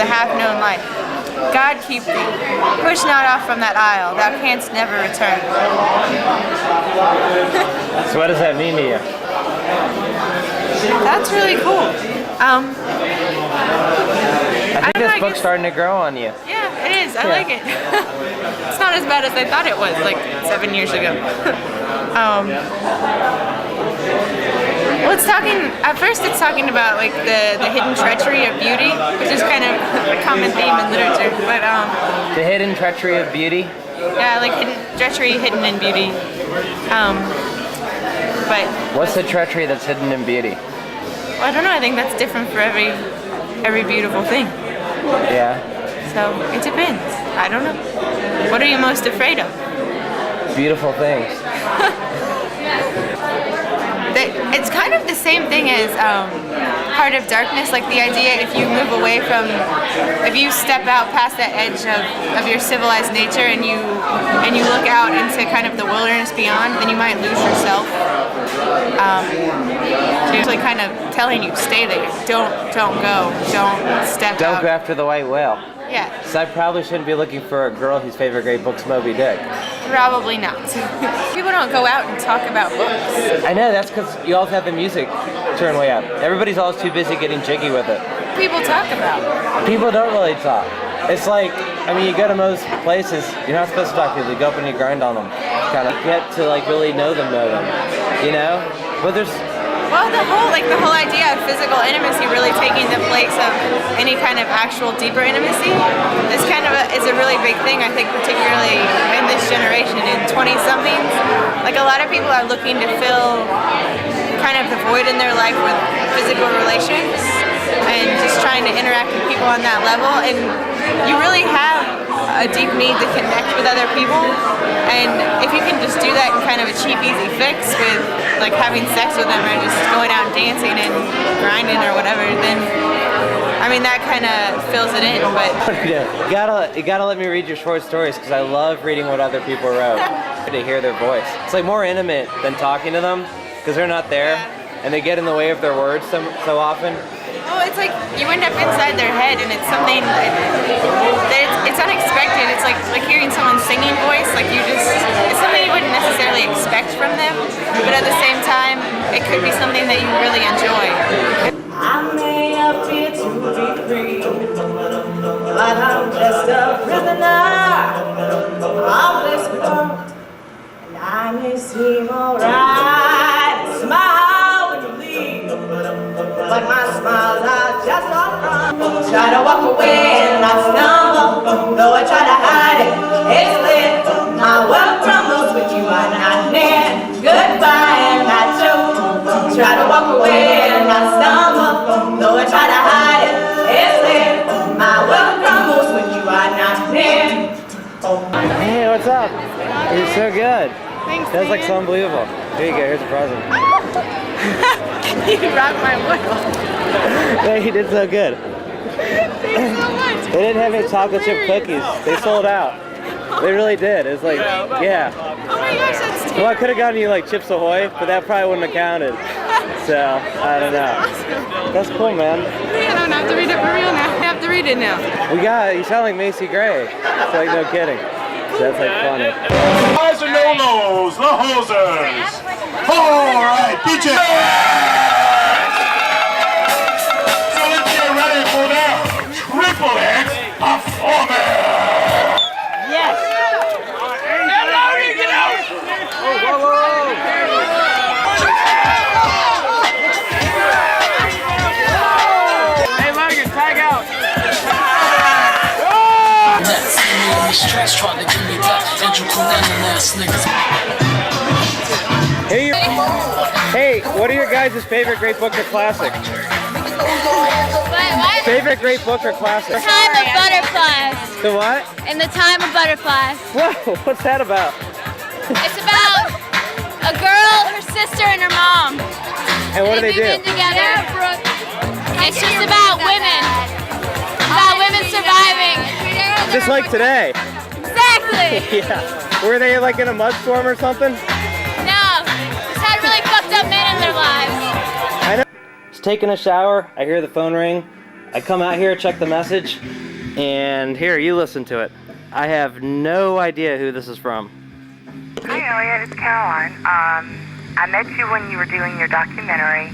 the half-known life. God keep thee. Push not off from that isle. Thou canst never return. So what does that mean to you? That's really cool. I think this book's starting to grow on you. Yeah, it is. I like it. It's not as bad as I thought it was, like 7 years ago. Well, it's talking, at first it's talking about like the hidden treachery of beauty, which is kind of a common theme in literature, but the hidden treachery of beauty? Yeah, like treachery hidden in beauty. But what's the treachery that's hidden in beauty? Well, I don't know, I think that's different for every beautiful thing. Yeah. So, it depends. I don't know. What are you most afraid of? Beautiful things. It's kind of the same thing as Heart of Darkness, like the idea if you move away from, if you step out past that edge of your civilized nature and you look out into kind of the wilderness beyond, then you might lose yourself. So it's like kind of telling you, stay there, don't go, don't step out. Don't go after the white whale. Yeah. So I probably shouldn't be looking for a girl whose favorite great book's Moby Dick. Probably not. People don't go out and talk about books. I know, that's because you always have the music turned way up. Everybody's always too busy getting jiggy with it. People talk about. People don't really talk. It's like, I mean, you go to most places, you're not supposed to talk to people. You go up and you grind on them. Kind of get to like really know them, you know? But there's... Well, the whole idea of physical intimacy really taking the place of any kind of actual deeper intimacy is kind of is a really big thing, I think, particularly in this generation, in 20-somethings. Like, a lot of people are looking to fill kind of the void in their life with physical relations and just trying to interact with people on that level. And you really have a deep need to connect with other people. And if you can just do that in kind of a cheap, easy fix with like having sex with them or just going out and dancing and grinding or whatever, then I mean that kind of fills it in. But you gotta let me read your short stories because I love reading what other people wrote to hear their voice. It's like more intimate than talking to them because they're not there and they get in the way of their words so often. Well, it's like you end up inside their head, and it's something that it's unexpected. It's like hearing someone's singing voice. Like it's something you wouldn't necessarily expect from them, but at the same time, it could be something that you really enjoy. I may appear to be free, but I'm just a prisoner of this world, and I may seem alright, smile when you leave, but my smiles are just not wrong. Try to walk away and I stumble, though I try to hide it, it's lit. My world crumbles with you are not near. Goodbye and I choke. Try to walk away and I stumble, though I try to hide it, it's lit. My world crumbles when you are not near. Hey, what's up? You're so good. Thanks. That's like so unbelievable. Here you go, here's a present. You rocked my world. Yeah, you did so good. Thanks so much. They didn't have any chocolate chip cookies. They sold out. They really did. It was like, yeah. Oh my gosh, that's terrible. Well, I could have gotten you like Chips Ahoy, but that probably wouldn't have counted. So, I don't know. That's cool, man. I don't have to read it for real now. I have to read it now. You sound like Macy Gray. It's like, no kidding. So that's like funny. Highs and no-nos, the hosers. All right, DJ. So let's get ready for that triple X performance. Yes! Get out! Whoa, whoa! Hey, Logan, tag out. Hey, what are your guys' favorite great book or classic? What? Favorite great book or classic? Time of Butterflies. The what? In the Time of Butterflies. Whoa, what's that about? It's about a girl, her sister, and her mom. And what do they do? Move in together. It's just about women. About women surviving. Just like today. Exactly. Yeah. Were they like in a mud storm or something? No. Just had really fucked up men in their lives. I know. Just taking a shower, I hear the phone ring. I come out here, check the message, and here, you listen to it. I have no idea who this is from. Hi, Elliot. It's Caroline. I met you when you were doing your documentary.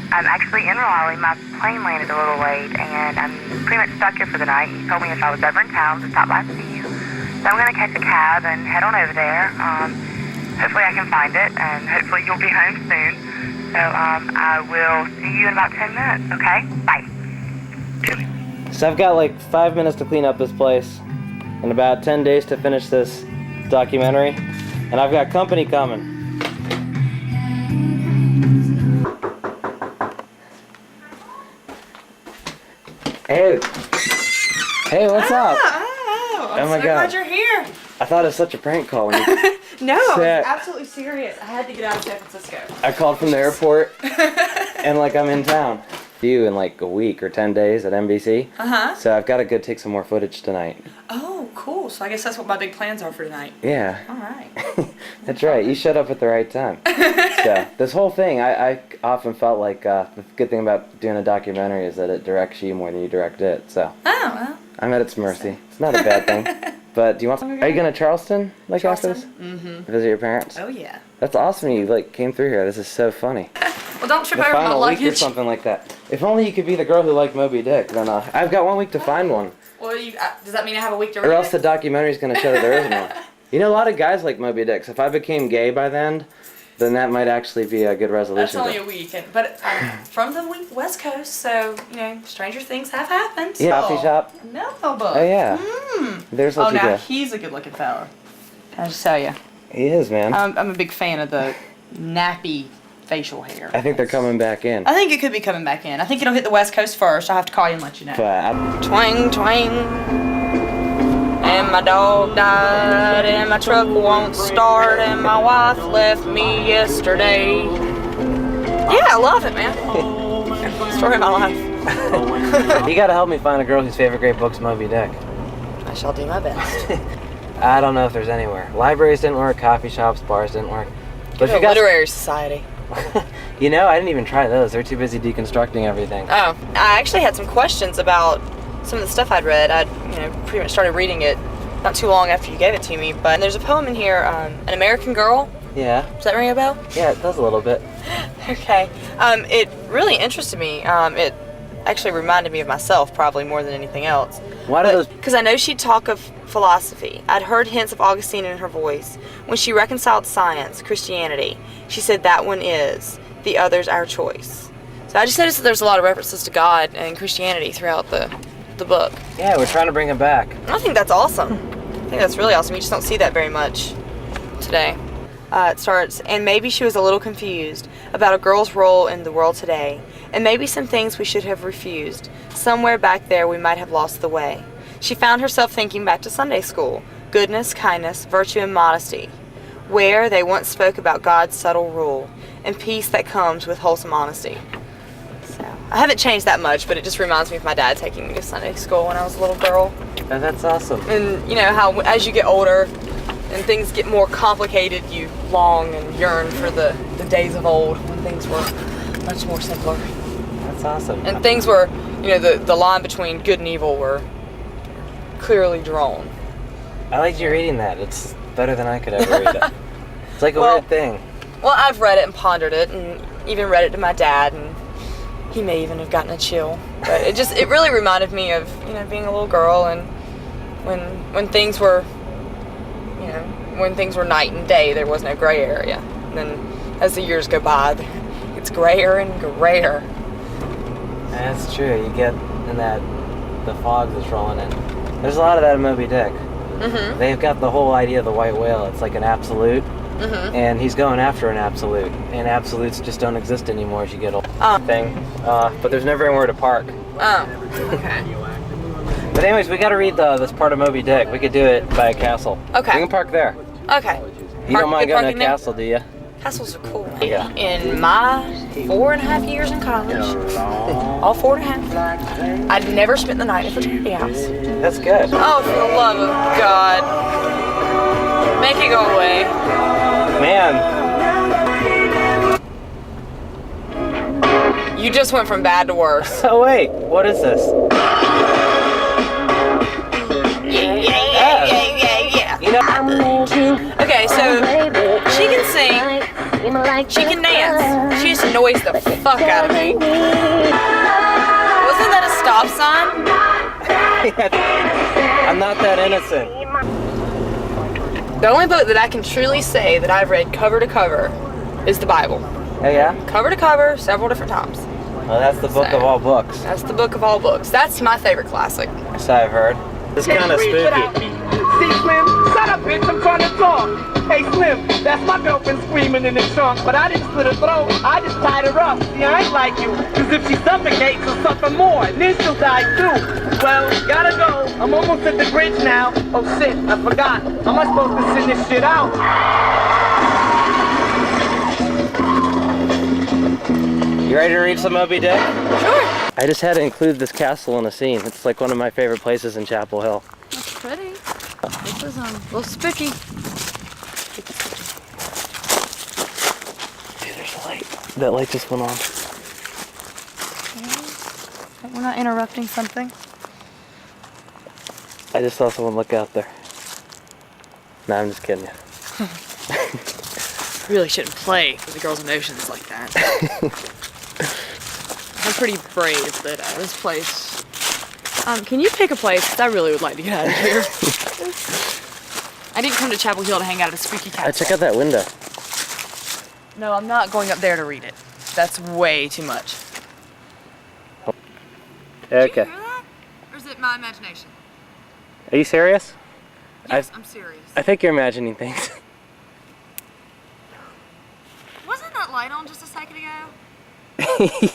I'm actually in Raleigh. My plane landed a little late, and I'm pretty much stuck here for the night. You told me if I was ever in town to stop by and see you. So I'm going to catch a cab and head on over there. Hopefully I can find it, and hopefully you'll be home soon. So I will see you in about 10 minutes, okay? Bye. So I've got like 5 minutes to clean up this place, and about 10 days to finish this documentary, and I've got company coming. Hey, what's up? I'm my so God. glad you're here. I thought it was such a prank call when you No, I said- was absolutely serious. I had to get out of San Francisco. I called from the airport, and like I'm in town. You in like a week or 10 days at NBC. So I've got to go take some more footage tonight. Oh, cool. So I guess that's what my big plans are for tonight. Yeah. All right. That's right. You showed up at the right time. So this whole thing, I often felt like the good thing about doing a documentary is that it directs you more than you direct it. So Oh, well. I'm at its mercy. It's not a bad thing. But do you want? Are you going to Charleston like after this? Mm-hmm. Visit your parents? Oh, yeah. That's awesome. You like came through here. This is so funny. Well, don't trip The over my final week or luggage. something like that. If only you could be the girl who liked Moby Dick. Then I've got 1 week to find one. Well, does that mean I have a week to read Or else it? the documentary's going to show that there isn't one. You know, a lot of guys like Moby Dick. So if I became gay by then that might actually be a good resolution. That's only a week, but I'm from the West Coast, so, you know, stranger things have happened. Yeah, coffee shop. Melville. Oh yeah. There's what you now do. he's a good-looking fella. Can I just tell you? He is, man. I'm a big fan of the nappy facial hair. I think they're coming back in. I think it could be coming back in. I think it'll hit the West Coast first. I'll have to call you and let you know. But Twang, twang. And my dog died, and my truck won't start, and my wife left me yesterday. Yeah, I love it, man. Story of my life. you got to help me find a girl whose favorite great book's Moby Dick. I shall do my best. I don't know if there's anywhere. Libraries didn't work, coffee shops, bars didn't work. But if you got Literary Society. You know, I didn't even try those. They're too busy deconstructing everything. Oh, I actually had some questions about some of the stuff I'd read. I'd, pretty much started reading it not too long after you gave it to me. But there's a poem in here, An American Girl. Yeah. Does that ring a bell? Yeah, it does a little bit. Okay. It really interested me. It actually reminded me of myself probably more than anything else. Why do those? Because I know she'd talk of philosophy. I'd heard hints of Augustine in her voice. When she reconciled science, Christianity, she said that one is, the other's our choice. So I just noticed that there's a lot of references to God and Christianity throughout the book. Yeah, we're trying to bring him back. I think that's awesome. I think that's really awesome. You just don't see that very much today. It starts, and maybe she was a little confused about a girl's role in the world today, and maybe some things we should have refused. Somewhere back there we might have lost the way. She found herself thinking back to Sunday school, goodness, kindness, virtue, and modesty, where they once spoke about God's subtle rule, and peace that comes with wholesome honesty. So, I haven't changed that much, but it just reminds me of my dad taking me to Sunday school when I was a little girl. Oh, that's awesome. And you know how as you get older and things get more complicated, you long and yearn for the days of old when things were much more simpler. That's awesome. And things were, the line between good and evil were clearly drawn. I liked you reading that. It's better than I could ever read it. It's like a weird thing. Well, I've read it and pondered it and even read it to my dad, and he may even have gotten a chill. But it really reminded me of, being a little girl and when things were, when things were night and day, there was no gray area. And then as the years go by, it's grayer and grayer. That's true. You get in the fog that's rolling in. There's a lot of that in Moby Dick. Mm-hmm. They've got the whole idea of the white whale. It's like an absolute. Mm-hmm. And he's going after an absolute. And absolutes just don't exist anymore as you get older. But there's never anywhere to park. Oh, okay. But anyways, we got to read this part of Moby Dick. We could do it by a castle. Okay. We can park there. Okay. You don't mind going to a castle, do you? Castles are cool. Yeah. In my 4.5 years in college, all 4.5, I'd never spent the night at a fraternity house. That's good. Oh, for the love of God. Make it go away. Man. You just went from bad to worse. Oh wait, what is this? Yeah. You know, Okay, so she can sing, she can dance, she just annoys the fuck out of me. Wasn't that a stop sign? I'm not that innocent. The only book that I can truly say that I've read cover to cover is the Bible. Oh yeah? Cover to cover, several different times. Well, that's the book of all books. That's the book of all books. That's my favorite classic. So I've heard. It's kind of spooky. See, Slim, shut up, bitch, I'm trying to talk. Hey, Slim, that's my girlfriend screaming in the trunk, but I didn't slit her throat, I just tied her up. See, I ain't like you, cause if she suffocates, she'll suffer more, and then she'll die too. Well, gotta go, I'm almost at the bridge now. Oh shit, I forgot, how am I supposed to send this shit out? You ready to read some Moby Dick? Sure. I just had to include this castle in a scene. It's like one of my favorite places in Chapel Hill. That's pretty. This is a little spooky. Hey, there's a light. That light just went on. Okay. We're not interrupting something. I just saw someone look out there. No, I'm just kidding you. Really shouldn't play with the girls' emotions like that. I'm pretty brave that this place. Can you pick a place? Because I really would like to get out of here. I didn't come to Chapel Hill to hang out at a spooky castle. Check out that window. No, I'm not going up there to read it. That's way too much. Okay. Did you hear that? Or is it my imagination? Are you serious? Yes, I'm serious. I think you're imagining things. Wasn't that light on just a second ago?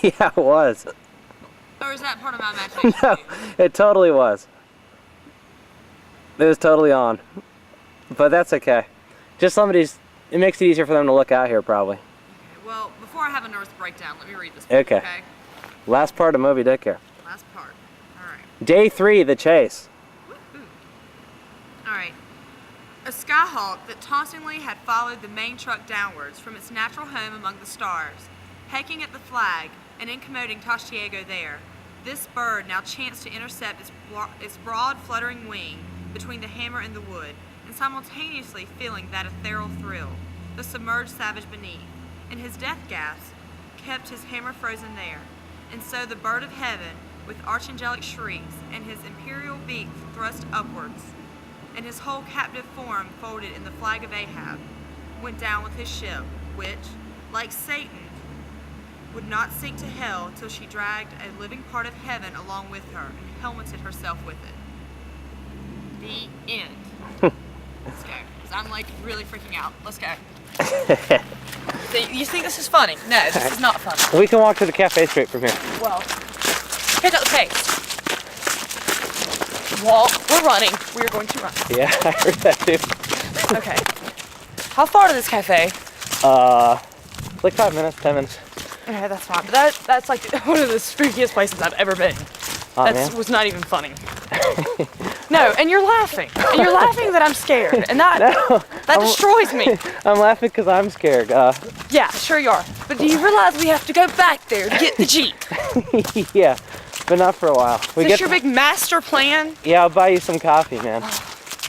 Yeah, it was. Or is that part of my imagination? No, it totally was. It was totally on. But that's okay. Just it makes it easier for them to look out here, probably. Okay, well, before I have a nervous breakdown, let me read this. Okay. Last part of Moby Dick here. Last part. All right. Day 3, the chase. Woo-hoo. All right. A skyhawk that tauntingly had followed the main truck downwards from its natural home among the stars, pecking at the flag and incommoding Tashiego there, this bird now chanced to intercept its broad fluttering wing between the hammer and the wood, and simultaneously feeling that ethereal thrill, the submerged savage beneath, and his death gasp kept his hammer frozen there. And so the bird of heaven, with archangelic shrieks, and his imperial beak thrust upwards, and his whole captive form folded in the flag of Ahab, went down with his ship, which, like Satan, would not sink to hell till she dragged a living part of heaven along with her and helmeted herself with it. The end. Let's go, because I'm like really freaking out. Let's go. So you think this is funny? No, this is not funny. We can walk to the cafe straight from here. Well, pick up the pace. Walk, we're running. We are going to run. Yeah, I heard that too. Okay. How far to this cafe? Like 5 minutes, 10 minutes. Okay, that's fine. But that's like one of the spookiest places I've ever been. That was not even funny. No, and you're laughing. And you're laughing that I'm scared. And that destroys me. I'm laughing because I'm scared. Yeah, sure you are. But do you realize we have to go back there to get the Jeep? Yeah, but not for a while. Is this your big master plan? Yeah, I'll buy you some coffee, man.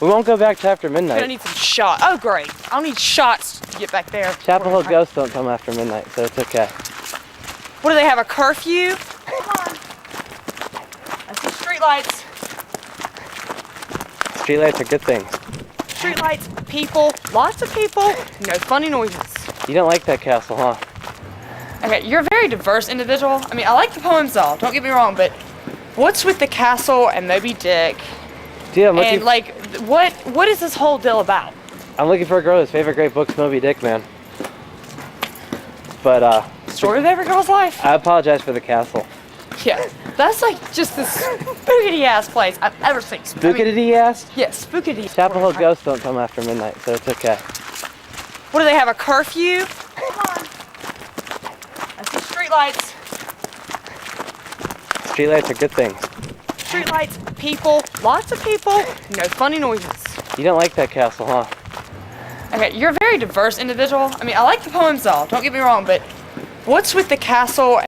We won't go back till after midnight. I'm gonna need some shots. Oh, great. I'll need shots to get back there. Chapel Hill ghosts don't come after midnight, so it's okay. What do they have, a curfew? Come on. I see streetlights. Streetlights are good things. Streetlights, people, lots of people, no funny noises. You don't like that castle, huh? Okay, you're a very diverse individual. I mean, I like the poems all, don't get me wrong, but what's with the castle and Moby Dick? Dude, and like, what is this whole deal about? I'm looking for a girl whose favorite great book's Moby Dick, man. But, Story of every girl's life. I apologize for the castle. Yeah, that's like just the spookity ass place I've ever seen. Spookity ass? Yeah, spookity. Chapel Hill ghosts don't come after midnight, so it's okay. What do they have, a curfew? Come on. I see streetlights. Streetlights are good things. Streetlights, people, lots of people, no funny noises. You don't like that castle, huh? Okay, you're a very diverse individual. I mean, I like the poems all, don't get me wrong, but what's with the castle